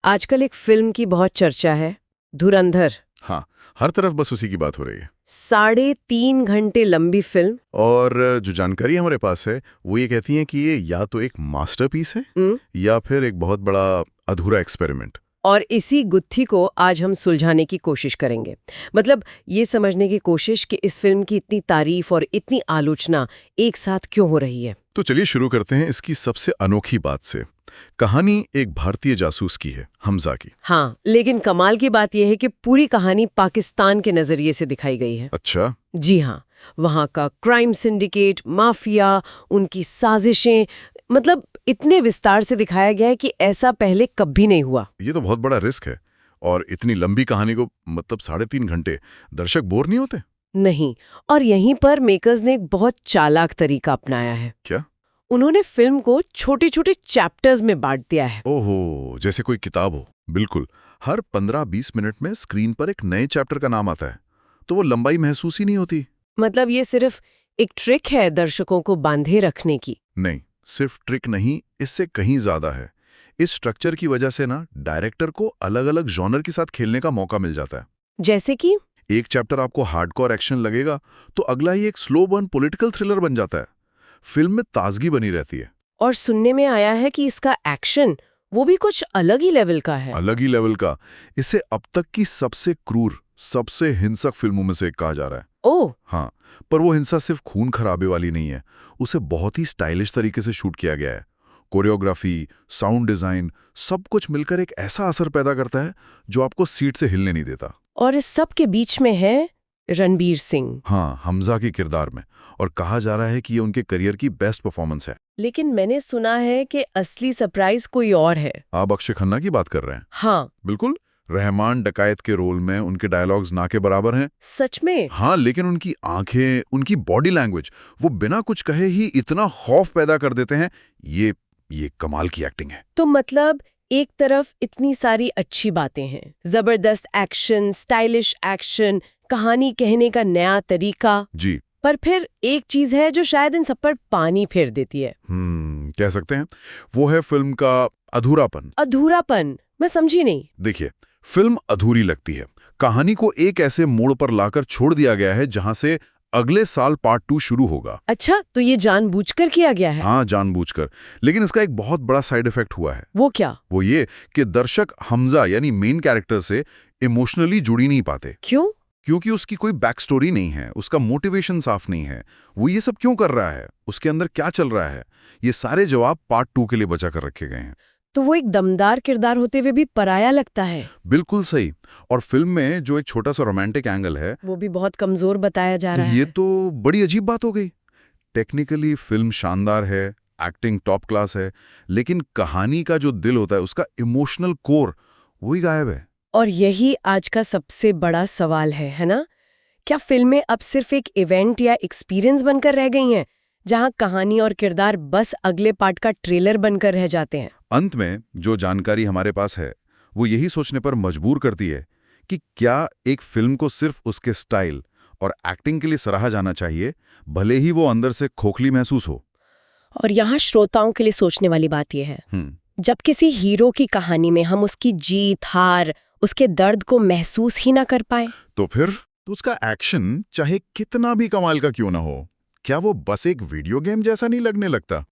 आजकल एक फिल्म की बहुत चर्चा है, धुरंधर। हाँ, हर तरफ बस उसी की बात हो रही है। 3.5 घंटे लंबी फिल्म। और जो जानकारी हमारे पास है वो ये कहती है कि ये या तो एक मास्टरपीस है या फिर एक बहुत बड़ा अधूरा एक्सपेरिमेंट। और इसी गुत्थी को आज हम सुलझाने की कोशिश करेंगे। मतलब ये समझने की कोशिश कि इस फिल्म की इतनी तारीफ और इतनी आलोचना एक साथ क्यों हो रही है। तो चलिए शुरू करते हैं इसकी सबसे अनोखी बात से। कहानी एक भारतीय जासूस की है, हमजा की। हाँ, लेकिन कमाल की बात यह है कि पूरी कहानी पाकिस्तान के नजरिए से दिखाई गई है। अच्छा। जी हाँ, वहाँ का क्राइम सिंडिकेट, माफिया, उनकी साजिशें, मतलब इतने विस्तार से दिखाया गया है कि ऐसा पहले कभी नहीं हुआ। ये तो बहुत बड़ा रिस्क है। और इतनी लंबी कहानी को मतलब 3.5 घंटे दर्शक बोर नहीं होते? नहीं, और यहीं पर मेकर्स ने एक बहुत चालाक तरीका अपनाया है। क्या? उन्होंने फिल्म को छोटे छोटे चैप्टर्स में बांट दिया है। ओहो, जैसे कोई किताब हो। बिल्कुल। हर 15-20 मिनट में स्क्रीन पर एक नए चैप्टर का नाम आता है, तो वो लंबाई महसूस ही नहीं होती। मतलब ये सिर्फ एक ट्रिक है दर्शकों को बांधे रखने की। नहीं, सिर्फ ट्रिक नहीं, इससे कहीं ज्यादा है। इस स्ट्रक्चर की वजह से ना डायरेक्टर को अलग अलग जॉनर के साथ खेलने का मौका मिल जाता है। जैसे कि एक चैप्टर आपको हार्डकोर एक्शन लगेगा तो अगला ही एक स्लो बर्न पॉलिटिकल थ्रिलर बन जाता है। फिल्म में ताजगी बनी रहती है। और सुनने में आया है कि इसका एक्शन वो भी कुछ अलग ही लेवल का है। अलग ही लेवल का। इसे अब तक की सबसे क्रूर, सबसे हिंसक फिल्मों में से एक कहा जा रहा है। ओह, हाँ, पर वो हिंसा सिर्फ खून खराबे वाली नहीं है। उसे बहुत ही स्टाइलिश तरीके से शूट किया गया है। कोरियोग्राफी, साउंड डिजाइन, सब कुछ मिलकर एक ऐसा असर पैदा करता है जो आपको सीट से हिलने नहीं देता। और इस सब के बीच में है रणबीर सिंह। हाँ, हमजा के किरदार में। और कहा जा रहा है कि ये उनके करियर की बेस्ट परफॉर्मेंस है। लेकिन मैंने सुना है कि असली सरप्राइज कोई और है। आप अक्षय खन्ना की बात कर रहे हैं? हाँ। बिल्कुल। रहमान डकायत के रोल में उनके डायलॉग्स ना के बराबर हैं। सच में? हाँ, लेकिन उनकी आंखें, उनकी बॉडी लैंग्वेज, वो बिना कुछ कहे ही इतना खौफ पैदा कर देते हैं। ये कमाल की एक्टिंग है। तो मतलब एक तरफ इतनी सारी अच्छी बातें हैं, जबरदस्त एक्शन, स्टाइलिश एक्शन, कहानी कहने का नया तरीका, जी। पर फिर एक चीज है जो शायद इन सब पर पानी फेर देती है। कह सकते हैं। वो है फिल्म का अधूरापन। अधूरापन? मैं समझी नहीं। देखिए, फिल्म अधूरी लगती है। कहानी को एक ऐसे मोड़ पर लाकर छोड़ दिया गया है जहां से अगले साल पार्ट 2 शुरू होगा। अच्छा, तो ये जानबूझकर किया गया है? हाँ, जानबूझकर। लेकिन इसका एक बहुत बड़ा साइड इफेक्ट हुआ है। वो क्या? वो ये कि दर्शक हमजा यानी मेन कैरेक्टर से इमोशनली जुड़ी नहीं पाते। क्यों? क्योंकि उसकी कोई बैक स्टोरी नहीं है, उसका मोटिवेशन साफ नहीं है। वो ये सब क्यों कर रहा है, उसके अंदर क्या चल रहा है, ये सारे जवाब पार्ट 2 के लिए बचा कर रखे गए हैं। तो वो एक दमदार किरदार होते हुए भी पराया लगता है। बिल्कुल सही। और फिल्म में जो एक छोटा सा रोमांटिक एंगल है वो भी बहुत कमजोर बताया जा रहा ये है। तो बड़ी अजीब बात हो गई। टेक्निकली फिल्म शानदार है, एक्टिंग टॉप क्लास है, लेकिन कहानी का जो दिल होता है, उसका इमोशनल कोर, वही गायब है। और यही आज का सबसे बड़ा सवाल है ना? क्या फिल्में अब सिर्फ एक इवेंट या एक्सपीरियंस बनकर रह गई हैं, जहां कहानी और किरदार बस अगले पार्ट का ट्रेलर बनकर रह जाते हैं? अंत में जो जानकारी हमारे पास है वो यही सोचने पर मजबूर करती है कि क्या एक फिल्म को सिर्फ उसके स्टाइल और एक्टिंग के लिए सराहा जाना चाहिए, भले ही वो अंदर से खोखली महसूस हो। और यहाँ श्रोताओं के लिए सोचने वाली बात यह है, जब किसी हीरो की कहानी में हम उसकी जीत, हार, उसके दर्द को महसूस ही ना कर पाए, तो फिर उसका एक्शन चाहे कितना भी कमाल का क्यों ना हो, क्या वो बस एक वीडियो गेम जैसा नहीं लगने लगता?